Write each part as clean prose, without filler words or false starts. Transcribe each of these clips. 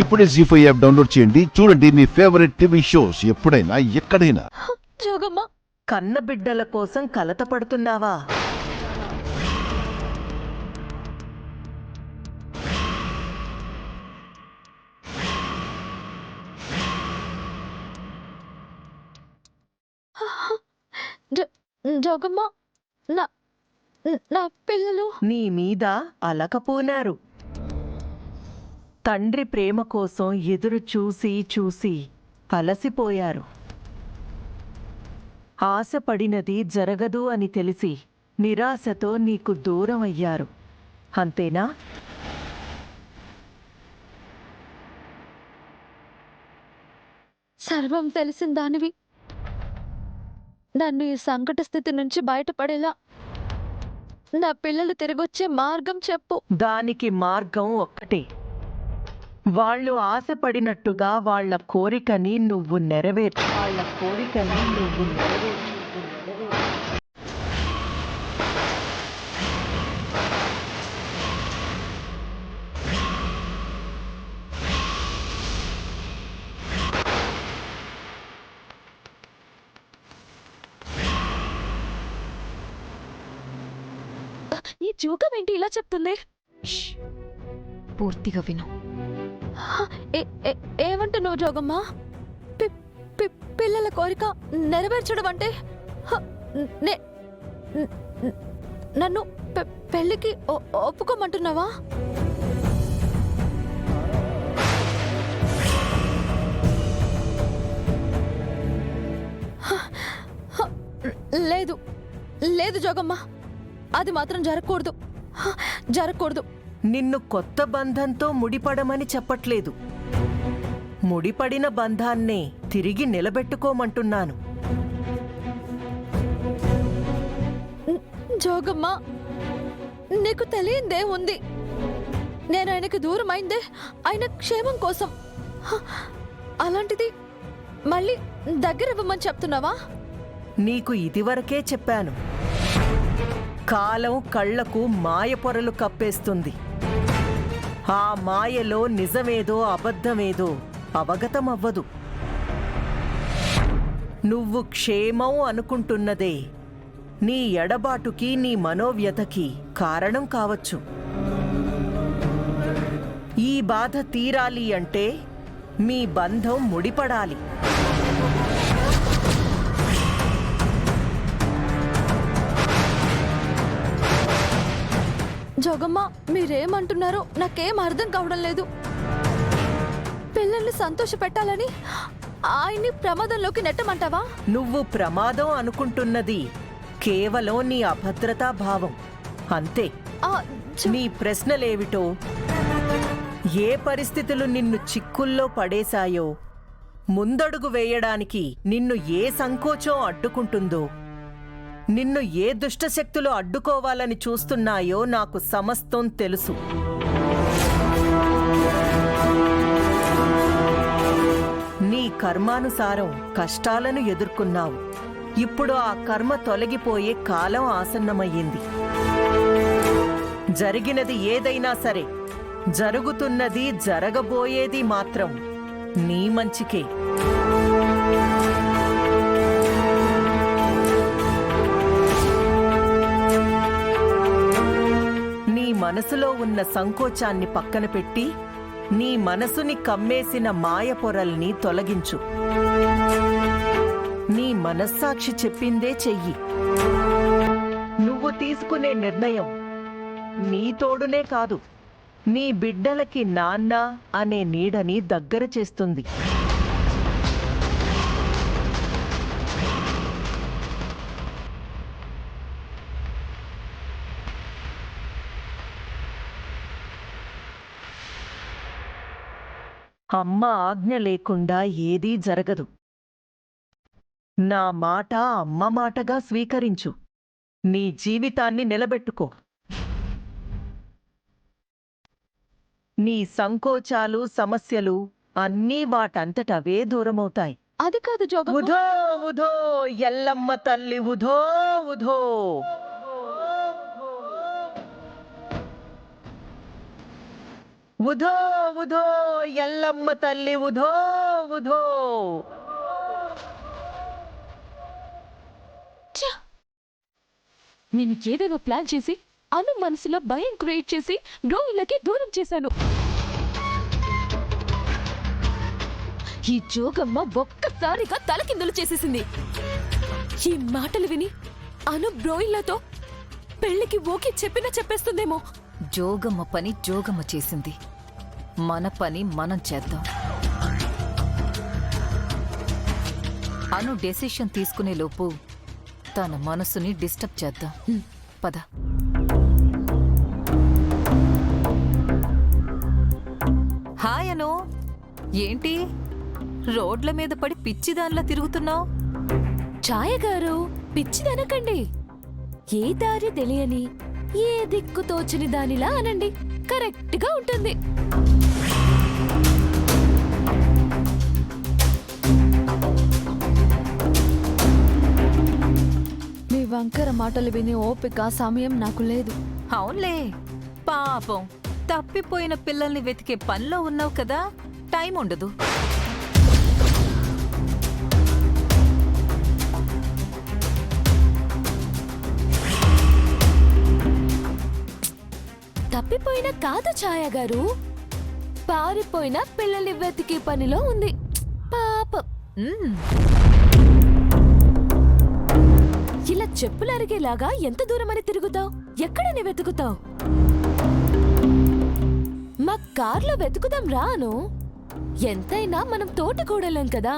ఇప్పుడే జీ5 app download చేయండి. చూడండి మీ ఫేవరెట్ టీవీ షోస్ ఎప్పుడైనా ఎక్కడైనా. జోగమ్మ, కన్న బిడ్డల కోసం కలత పడుతున్నావా? జోగమ్మ, నా నా పిల్లలు నీ మీద అలకపోనారు. తండ్రి ప్రేమ కోసం ఎదురు చూసి చూసి అలసిపోయారు. ఆశపడినది జరగదు అని తెలిసి నిరాశతో నీకు దూరం అయ్యారు. అంతేనా? సర్వం తెలిసిన దానివి, నన్ను ఈ సంకట స్థితి నుంచి బయటపడేలా నా పిల్లలు తిరిగొచ్చే మార్గం చెప్పు. దానికి మార్గం ఒక్కటే. వాళ్ళు ఆశపడినట్టుగా వాళ్ళ కోరికని నువ్వు నెరవేర్చు. ఈ జోగం ఏంటి ఇలా చెప్తుంది? పూర్తిగా విను. ఏమంటున్నావు జోగమ్మ? పిల్లల కోరిక నెరవేర్చడం అంటే నన్ను పెళ్లికి ఒప్పుకోమంటున్నావా? లేదు లేదు జోగమ్మ, అది మాత్రం జరగకూడదు. నిన్ను కొత్త బంధంతో ముడిపడమని చెప్పట్లేదు. ముడిపడిన బంధాన్నే తిరిగి నిలబెట్టుకోమంటున్నాను. జోగమ్మ, నీకు తెలియందే ఉంది. నేను ఆయనకి దూరం అయిందే ఆయన క్షేమం కోసం. అలాంటిది మళ్ళీ దగ్గర ఇవ్వమని చెప్తున్నావా? నీకు ఇదివరకే చెప్పాను. కాలం కళ్లకు మాయ పొరలు కప్పేస్తుంది. ఆ మాయలో నిజమేదో అబద్ధమేదో అవగతమవ్వదు. నువ్వు క్షేమం అనుకుంటున్నదే నీ ఎడబాటుకి, నీ మనోవ్యతకి కారణం కావచ్చు. ఈ బాధ తీరాలి అంటే మీ బంధం ముడిపడాలి. జోగమ్మ, మీరేమంటున్నారో నాకేం అర్థం కావడం లేదు. పిల్లల్ని సంతోష పెట్టాలని ఆయన్ని ప్రమాదంలోకి నెట్టమంటావా? నువ్వు ప్రమాదం అనుకుంటున్నది కేవలం నీ అభద్రతా భావం అంతే. నీ ప్రశ్నలేవిటో, ఏ పరిస్థితులు నిన్ను చిక్కుల్లో పడేశాయో, ముందడుగు వేయడానికి నిన్ను ఏ సంకోచం అడ్డుకుంటుందో, నిన్ను ఏ దుష్టశక్తులు అడ్డుకోవాలని చూస్తున్నాయో నాకు సమస్తం తెలుసు. నీ కర్మానుసారం కష్టాలను ఎదుర్కొన్నావు. ఇప్పుడు ఆ కర్మ తొలగిపోయే కాలం ఆసన్నమయ్యింది. జరిగినది ఏదైనా సరే, జరుగుతున్నది, జరగబోయేది మాత్రం నీ మంచికే. మనసులో ఉన్న సంకోచాన్ని పక్కన పెట్టి నీ మనసుని కమ్మేసిన మాయ పొరల్ని తొలగించు. నీ మనస్సాక్షి చెప్పిందే చెయ్యి. నువ్వు తీసుకునే నిర్ణయం నీ తోడునే కాదు, నీ బిడ్డలకి నాన్న అనే నీడని దగ్గర చేస్తుంది. అమ్మ ఆజ్ఞ లేకుండా ఏదీ జరగదు. నా మాట అమ్మ మాటగా స్వీకరించు. నీ జీవితాన్ని నిలబెట్టుకో. నీ సంకోచాలు, సమస్యలు అన్నీ వాటంతటవే దూరమవుతాయి. అది కాదు జోగమ్మ. ఉధో ఉధో ఎల్లమ్మ తల్లి ఉధో ఉధో. ఉధో ఉధో ఎల్లమ్మ తల్లి ఉధో ఉధో. ఛ! నేను ఏదేదో ప్లాన్ చేసి అను మనసులో భయం క్రియేట్ చేసి బ్రోయిలకి దూరం చేశాను. ఈ జోగమ్మ ఒక్కసారిగా తలకిందులు చేసేసింది. ఈ మాటలు విని అను బ్రోయిలతో పెళ్లికి ఓకే చెప్పినా చెప్పేస్తుందేమో. జోగమ్మ పని జోగమ్మ చేసింది, మన పని మనం చేద్దాం. అను డెసిషన్ తీసుకునే లోపు తన మనసుని డిస్టర్బ్ చేద్దాం. పద. హాయ్ అను, ఏంటి రోడ్ల మీద పడి పిచ్చిదానిలా తిరుగుతున్నావు? ఛాయ గారు, పిచ్చిదనకండి. ఏ దారి తెలియని, ఏ దిక్కు తోచని దానిలా అనండి, కరెక్ట్ గా ఉంటుంది. మీ వంకర మాటలు విని ఓపిక సమయం నాకు లేదు. అవునులే, పాపం తప్పిపోయిన పిల్లల్ని వెతికే పనిలో ఉన్నావు కదా, టైం ఉండదు. తప్పిపోయిన కాదు ఛాయ గారు, పారిపోయిన పిల్లల్ని వెతికే పనిలో ఉంది. పాపం. మ్మ్. ఇలా చెప్పులు అరిగేలాగా ఎంత దూరమని తిరుగుతావు? ఎక్కడని వెతుకుతావు? మా కార్లో వెతుకుదాం రాను. ఎంతైనా మనం తోటకూడలేం కదా.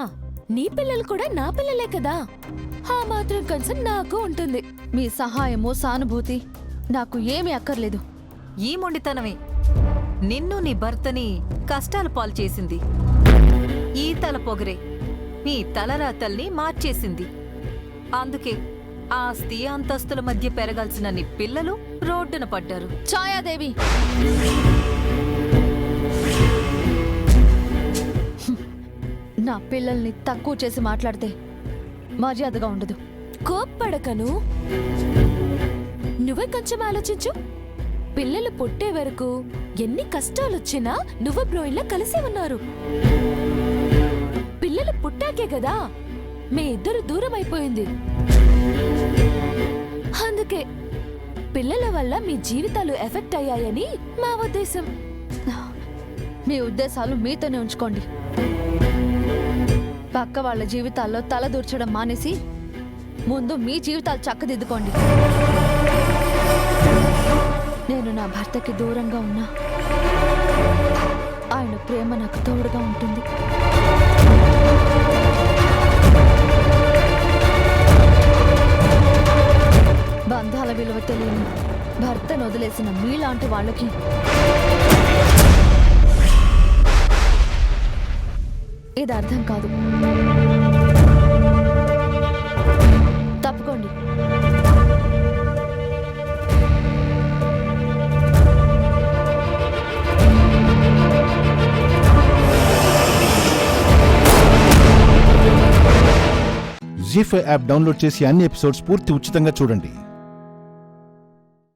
నీ పిల్లలు కూడా నా పిల్లలే కదా. ఆ మాత్రం కన్సర్న్ నాకు ఉంటుంది. మీ సహాయము సానుభూతి నాకు ఏమీ అక్కర్లేదు. ఈ మొండితనమే నిన్ను నీ భర్తని కష్టాల పాలు చేసింది. ఈ తల పొగరే నీ తలరాతల్ని మార్చేసింది. అందుకే ఆస్తి అంతస్తుల మధ్య పెరగాల్సిన నీ పిల్లలు రోడ్డున పడ్డారు. ఛాయాదేవి, నా పిల్లల్ని తక్కువ చేసి మాట్లాడితే మర్యాదగా ఉండదు. కోప్పడకను. నువ్వే కొంచెం ఆలోచించు. పిల్లలు పుట్టే వరకు ఎన్ని కష్టాలొచ్చినా నువ్వు బ్రోయిన్లా కలిసి ఉన్నారు. పిల్లలు పుట్టాకే కదా మీ ఇద్దరు దూరం అయిపోయింది. అందుకే పిల్లల వల్ల మీ జీవితాలు ఎఫెక్ట్ అయ్యాయని మా ఉద్దేశం. మీ ఉద్దేశాలు మీతోనే ఉంచుకోండి. పక్క వాళ్ళ జీవితాల్లో తల దూర్చడం మానేసి ముందు మీ జీవితాలు చక్కదిద్దుకోండి. నేను నా భర్తకి దూరంగా ఉన్నా ఆయన ప్రేమ నాకు తోడుగా ఉంటుంది. బంధాల విలువ తెలియని భర్తను వదిలేసిన మీలాంటి వాళ్ళకి ఇది అర్థం కాదు. తప్పుకోండి. జీ5 యాప్ డౌన్లోడ్ చేసి అన్ని ఎపిసోడ్స్ పూర్తి ఉచితంగా చూడండి.